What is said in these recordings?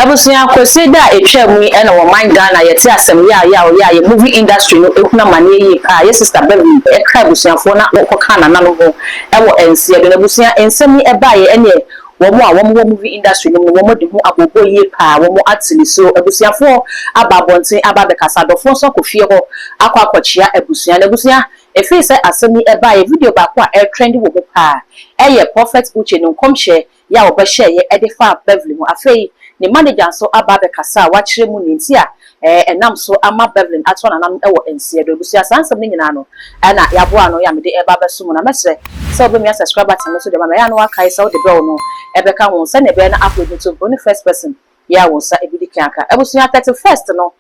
Abusia consider a chair me and our mind Ghana yet some ya movie industry no ekuna mani yes sister Beverly e kra abusia fo na wokoka na no ho e wo ense de abusia ensemi e bae ene wo movie industry no wo de ho abobo ye pa wo atili so abusia fo ababonten ababekasa do fo so kofie ho akwakochia abusia na abusia e fe say asemi e bae video ba kwa e trend wo ho pa e ye prophet uche no komhye ya wo be share ye e de fa Beverly mo afei ni manager so ababe kasa wa kire mu nti a enam so ama Beverly atwa nanam e wo ense do busia sansam ni nyina no na yabo ano ya mede e ba beso mu na mesre so obi me subscribe button so de ma ya no akai so de bell no e be ka won se ne be na upload to boni first person ya won sa e bi dikanka e busia 31st no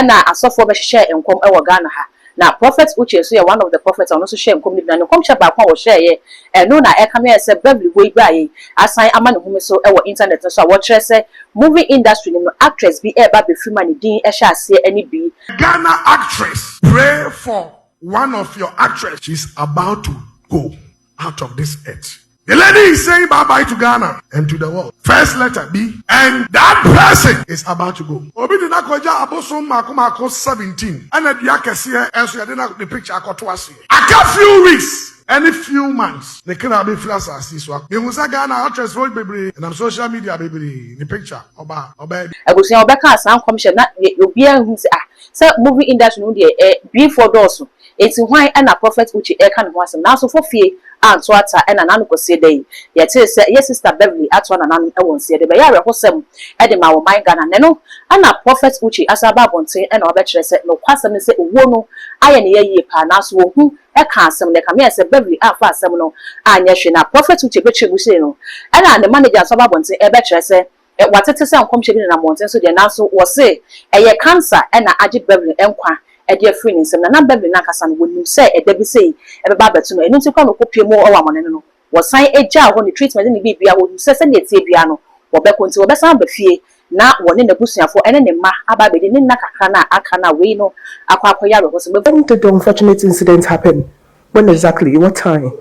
na asofo be share enkom e wo Ghana ha na prophet uche so ya one of the prophets on also share enkom ni na enkom share ba kwa wo share ye no na e ka me say Beverly we gba ye asan ama ne humi so e wo internet so wo kire say movie industry no actress be eba be free money din e sha ase ani bi Ghana actress, pray for one of your actress. She's about to go out of this earth. The lady is saying bye-bye to Ghana and to the world. First letter B. And that person is about to go. Obi did not go ja abosom mako 17. And the yakesi and so the picture akotwasi. A few weeks. Any few months, they can be flats as this one. You must Ghana actress voice baby and I'm social media baby the picture. Oba. Abusia obeka asan commission na obi ahun se say movie industry no dey be for those. Enti hwan na prophet uche e ka ne ho asem na so for fie anto ata na nanu ko se dey. Ye tell say yes sister Beverly atwa na nanu e won se dey. Be ya rekosem e de ma wo man Ghana ne no ana prophet uche asaba bonten na obekire say no kwasem se owo no aye ne ye pa na so wo hu e ka asem ne ka me say Beverly afa asem no anya hwe na prophet uche beche bu se no na the manager asaba bonten e bekire say watete se ankom hwe bi na monten so de na so wo se eye cancer na age Beverly enkwa e de free nsem na Beverly na kasa no wonim se e da bi se e be ba betu no enu ntikwa no kopie mu o wa mone no wo san eja ho ni treatment ni bibia wo se se ne tie bia no wo be konti wo be san ba fie na woni na busuafo ene ne ma aba be de ni na kakra na aka na we no akwa ya ro so be. When did the unfortunate incident happen? When exactly? What time?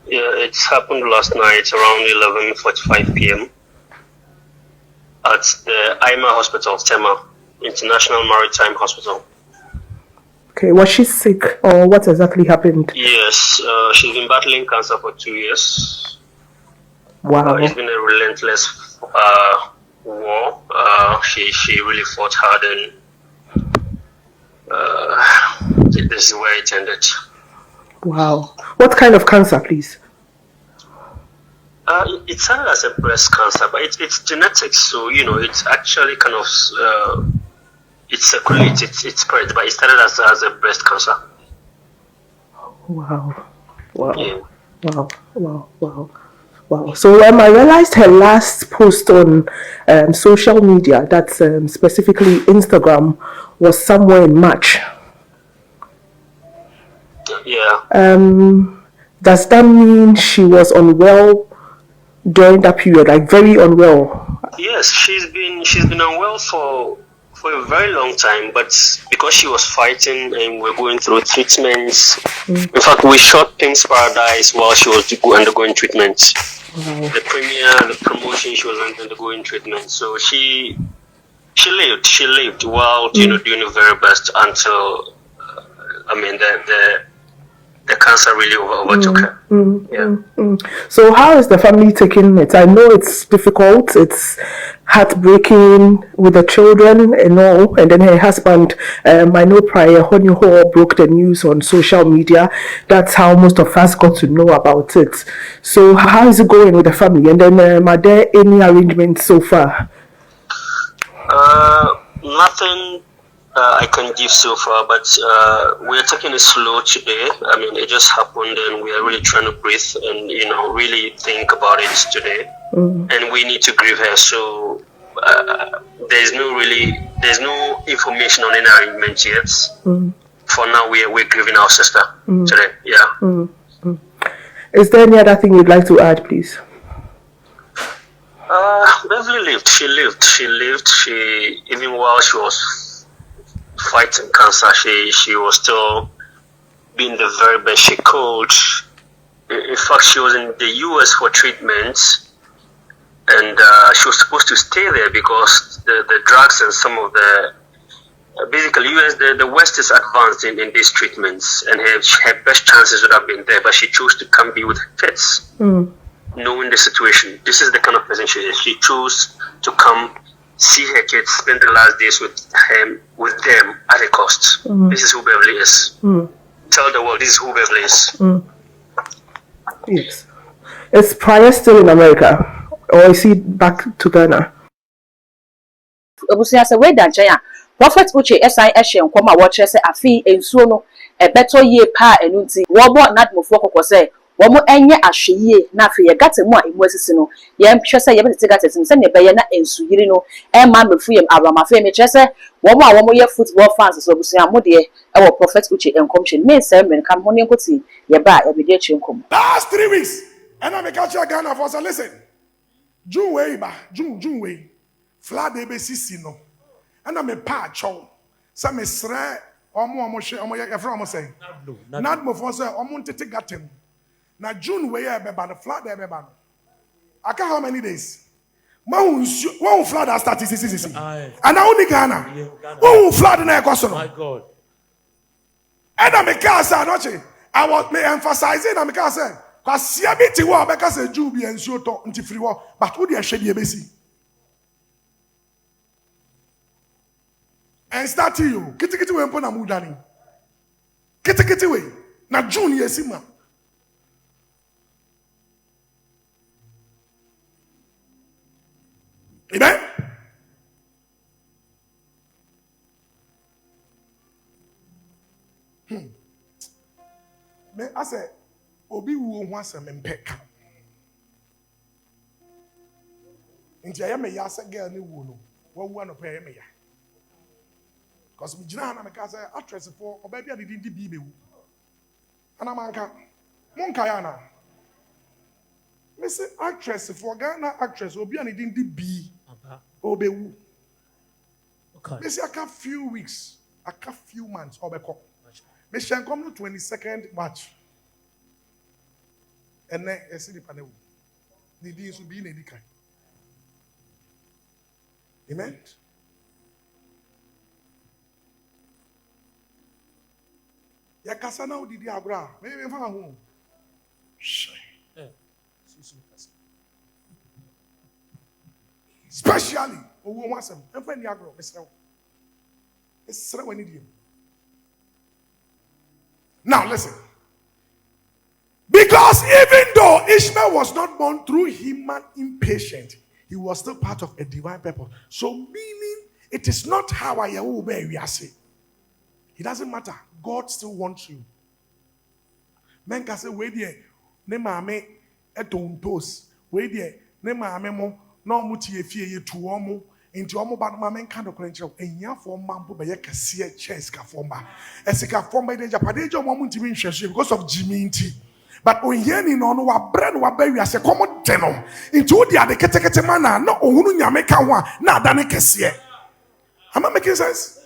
Yeah, it's happened last night around 11:45 p.m. at the IMA Hospital, Tema International Maritime Hospital. Okay, was she sick or what exactly happened? Yes, she's been battling cancer for 2 years. Wow. It's been a relentless war. She really fought hard and this is where it ended. Wow. What kind of cancer, please? It started as a breast cancer, but it's genetics, so it's actually kind of it circulates, it spreads, but it started as a breast cancer. Wow. Yeah. Wow. So I realized her last post on social media, that specifically Instagram, was somewhere in March. Yeah. Does that mean she was unwell during that period, like very unwell? Yes, she's been unwell for a very long time, but because she was fighting and we're going through treatments. In fact, we shot Pink's Paradise while she was undergoing treatment. Wow. The premiere, the promotion, she was undergoing treatment. So she lived while doing her very best until the cancer really overtook her. So how is the family taking it? I know it's difficult, it's heartbreaking with the children and all, and then her husband, I know prior Honeyho broke the news on social media. That's how most of us got to know about it. So how is it going with the family? And then are there any arrangements so far? Nothing I can give so far, but we're taking it slow today. I mean, it just happened and we are really trying to breathe and, really think about it today. And we need to grieve her. So there's no information on any arrangement yet. For now, we're grieving our sister today. Yeah. Is there any other thing you'd like to add, please? Beverly lived. She lived. She even while she was fighting cancer, she was still being the very best she could. In fact, she was in the US for treatment, and she was supposed to stay there because the drugs and some of the basically the West is advanced in these treatments, and her best chances would have been there, but she chose to come be with her kids, knowing the situation. This is the kind of person she is. She chose to come see her kids, spend the last days with them at a cost. This is who Beverly is. Tell the world this is who Beverly is. Yes. Is Prior still in America, or is he back to Ghana? Obusia se we da nchen a Prophet Uche SI ehye nkoma wo kire se afi ensuo no ebeto ye pa enu nti wo bo nadmofo kokko se wo mo enye ahweye na afi ye gate mu a emu asisi no ye hwe se ye betete gate sim se ne beye na ensu yiri no e ma mefu ye abramafe me kire se wo mo a wo mo ye football fans so obusia mo de e wo Prophet Uche enkomchen me se men kan ho ne nkoti ye ba ye be de chi nkom. Last 3 weeks, and I'm catch Ghana for say listen. June way ba, June way. Flood ebe sisi no. And I'm a patcho. Some is sre omo hwe omo omo say. Not before say omo tete gatem. Na June way ebe ba no flood ebe ba no. Aka how many days? One flood has started sisi. And now only Ghana. One flood na ekoso no. My God. And I'm a car say anoche. I was me emphasizing I'm a car say cause sia bi ti wo be ka say June bi ensuo to nti free wo but wo de hwe de ebesi. And start you. Kiti we mpona mudani. Kiti we. Na June yesima. Amen. Me I say obi wu ho asem mpeka. Nti aye me ya say girl ni wu no. Wo wu no pe me ya. Because we jina na meka say actress for oba bia de di bi bewu. Ana manka. Monka ya na. Me say actress for Ghana actress obi an di bi. Obewu. Okay. Me say aka few weeks, aka few months obeko. Me shan come no 22nd March. And then I see the panel. The day should be in a decay. Amen. Ya kasa na odidi agora. Me fa ho. Especially owo wasem. Enfa ni agora mesrew. Esrew wani die. Now listen. Because even though Ishmael was not born through human impatience, he was still part of a divine purpose. So meaning it is not how I obey we are saying. It doesn't matter. God still wants you. Men can say, wait there, ne mame etontos, wait there, ne mame mo, no muti efie ye tuomo, into omo bad mame kind of credential, and ya for mambo by a cassia chess cafomba. As a cafomba de Japadejo moment to because of Jiminti. But when yeni no wa brand wa bury as a common tenor, into the other category no unu make one, na dane cassia. Am I making sense?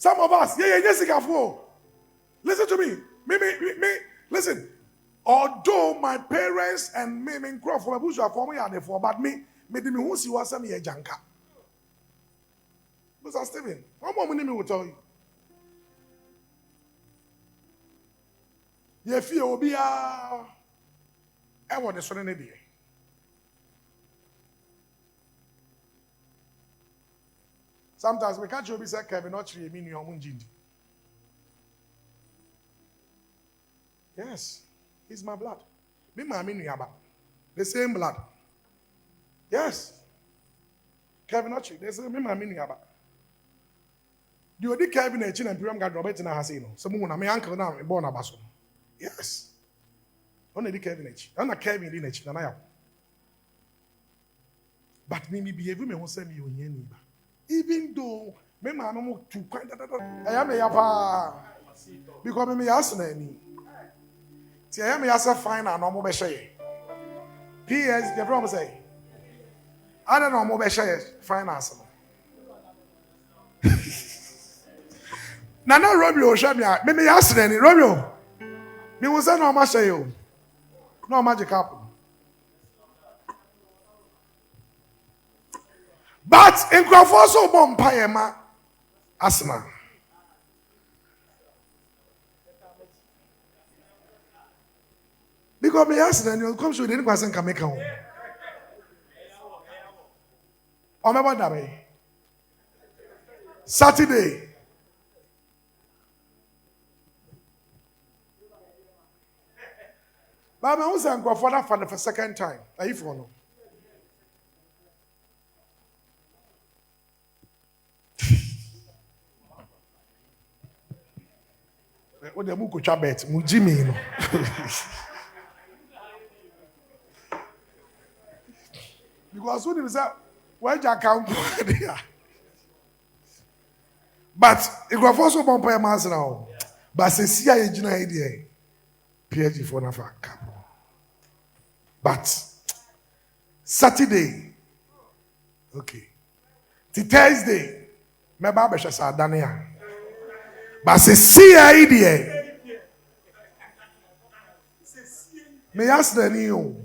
Some of us, listen to me. Me, listen. Although my parents and me grow for who's for me and for, but me did me who see was some year janka. Mr. Stephen, one more minute will tell you. Ye fear will be I want the son in sometimes we can't show say Kevin not really mean your own gene. Yes, he's my blood. Me my mean yaba. The same blood. Yes. Kevin not they say me my mean yaba. You did Kevin a chin and Piram got Robert in a hasino. Someone my uncle now born a basso. Yes. Only the Kevin H. I'm not Kevin in H. But me behave me won't send me on your neighbor. Even though me mama mo too quite I am a yapa because me ask na ti I am yasa fine and no mo be share PS the problem say I don't know mo be share finance na Romeo show me ask na ni Romeo me was say no ma share you no magic happen But in Crawford bomb payema Arsenal. Because me Arsenal you come to the person can make home. On my body. Saturday. But I was saying Crawford for the second time. Are you for no? What the muku chabet, mujimi no. Because when you say, why you account there? But it was also one per month now. But say, see, I engineer idea. PhD for Nafa. But Saturday, okay. The Thursday, my Baba shall Dania. But say, see, idea. Me ask the new.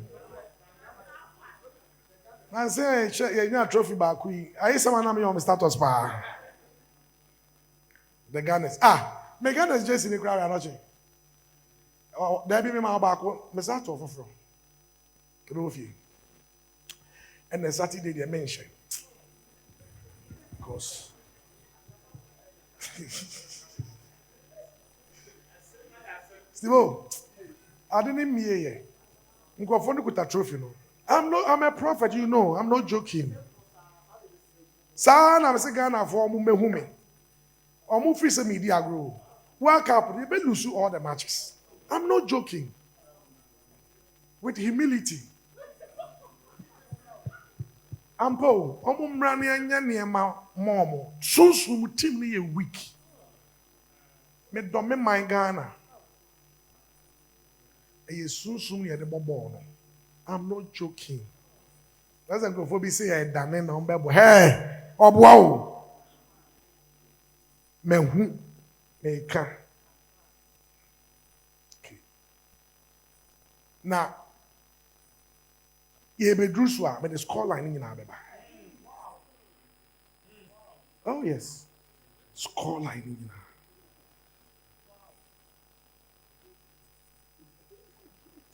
I say, you know, trophy back. I someone am on status bar. The Gunners. My Gunners just in the crowd. Oh, there be me my back. Me start off from. Trophy. And the Saturday they mention. Because. Steve, I didn't mean it. I'm going to put a trophy. No. I'm a prophet, you know. I'm not joking. Son, I'm saying Ghana for me. Omu free some media grow. Work up, you better lose all the matches. I'm not joking. With humility. Ampo, omu mrani anya niema momo. Sunsu team ni a week. Me dome my Ghana. Eye sunsu ni the bobo no. I'm not joking. That's go for be say I done na umbe bo. Hey, obwa o. Me hu me ka. Okay. Now, ye be drusu a me the score line nyina beba. Oh yes. Score line nyina.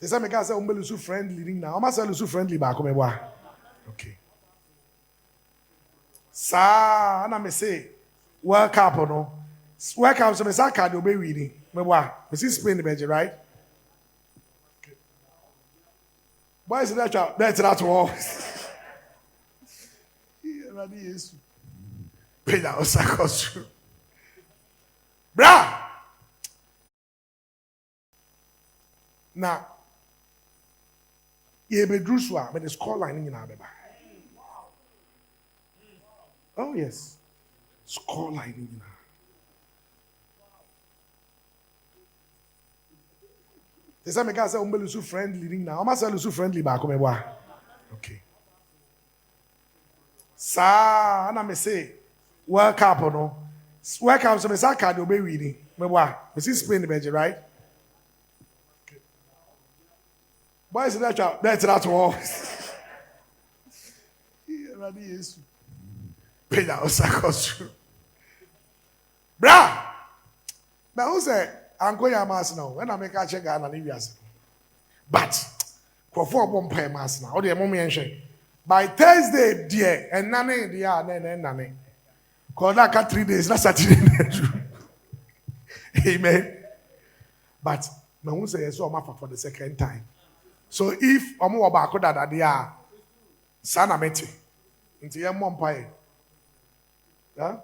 They say me can say umbelusu friendly now. I'm say lusu friendly ba ko me boa. Okay. Sa na me say World Cup no. World Cup so me say card obe winning. Me boa. Me see Spain the beje, right? Okay. Why is that all? Yeah, ready yes. Pay that osakos. Bra. Now ye be druswa, but the score line in Abeba. Oh yes. Score line in. They say me can say umbelusu friendly ring now. I'm say lusu friendly ba ko me boa. Okay. Sa na me say World Cup no. World Cup so me say card obe winning. Me boa. Me see Spain the beje, right? Why is that all? Yeah, ready yes. Pay that osakos. Bra. Now who say I'm going to mass now. When I make a check on an but for 4 bomb pay mass now. What do you mention? By Thursday, dear, and none, dear, none. Cause that got 3 days, that's Saturday. Amen. But now who say so I'm for the second time. So if I'm about that they are sana meti into your mom pie. Yeah?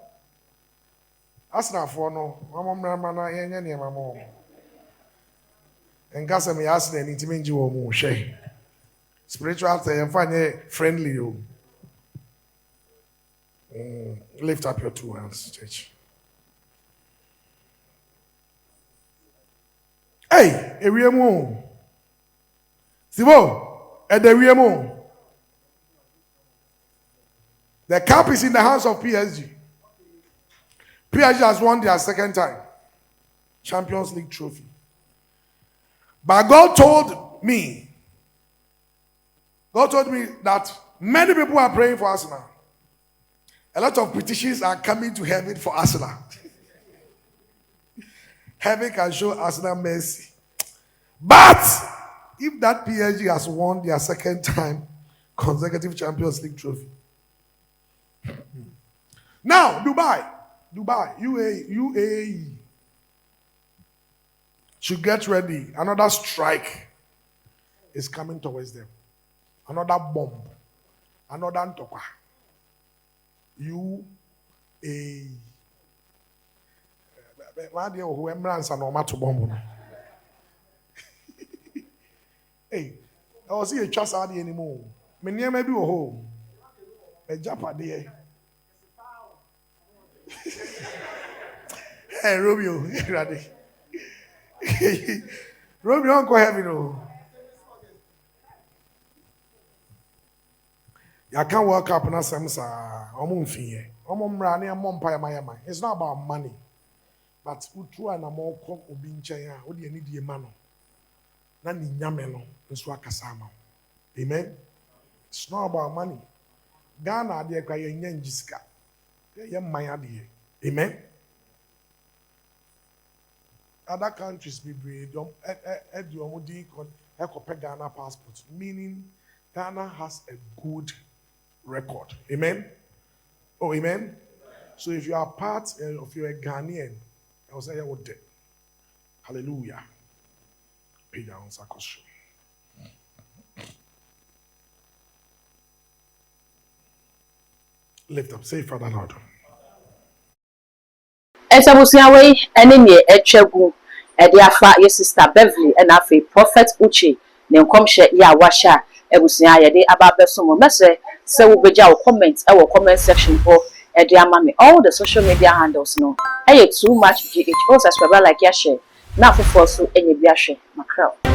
As na for no, mama na yenya ne mama. Engasa me ask na ntimi nji wo mu hwe. Spiritual say yemfa friendly you. Lift up your 2 hands, church. Hey, ewiemu. Sibo, edewiemu. The cup is in the hands of PSG. PSG has won their second time Champions League trophy. But God told me that many people are praying for us now. A lot of petitions are coming to heaven for Arsenal. Heaven can show Arsenal mercy. But if that PSG has won their second time consecutive Champions League trophy. Now, Dubai, UAE should get ready. Another strike is coming towards them. Another bomb. Another Ntokwa. UAE. Hey, I was here trust anymore. Me near maybe home. A Japade. Hey, Romeo, ready? Romeo, Uncle Heavy, no. You can't work up na samsa. It's not about money. But utu na mo ko obi nchen a wo de ani die ma no. Na ni nyame no nso akasa ma. Amen. It's not about money. Ghana de kwa ye nya njisika. Ye man ade. Amen. Other countries be don't Ghana passport, meaning Ghana has a good record. Amen. Oh, amen. So if you are part of you're a Ghanaian, I will say you would. Hallelujah. Pay down Sakosho. Lift up. Say, Father Lord. Esabusia we enemy etwagu e de afa your sister Beverly and afa prophet Uche ne nkomhye ya washa ebusia ye de ababeso mo mese se wo beja wo comment e wo comment section ho e de ama me all the social media handles no too much gh subscribe like ya share na afofo so enye bi ahwe makra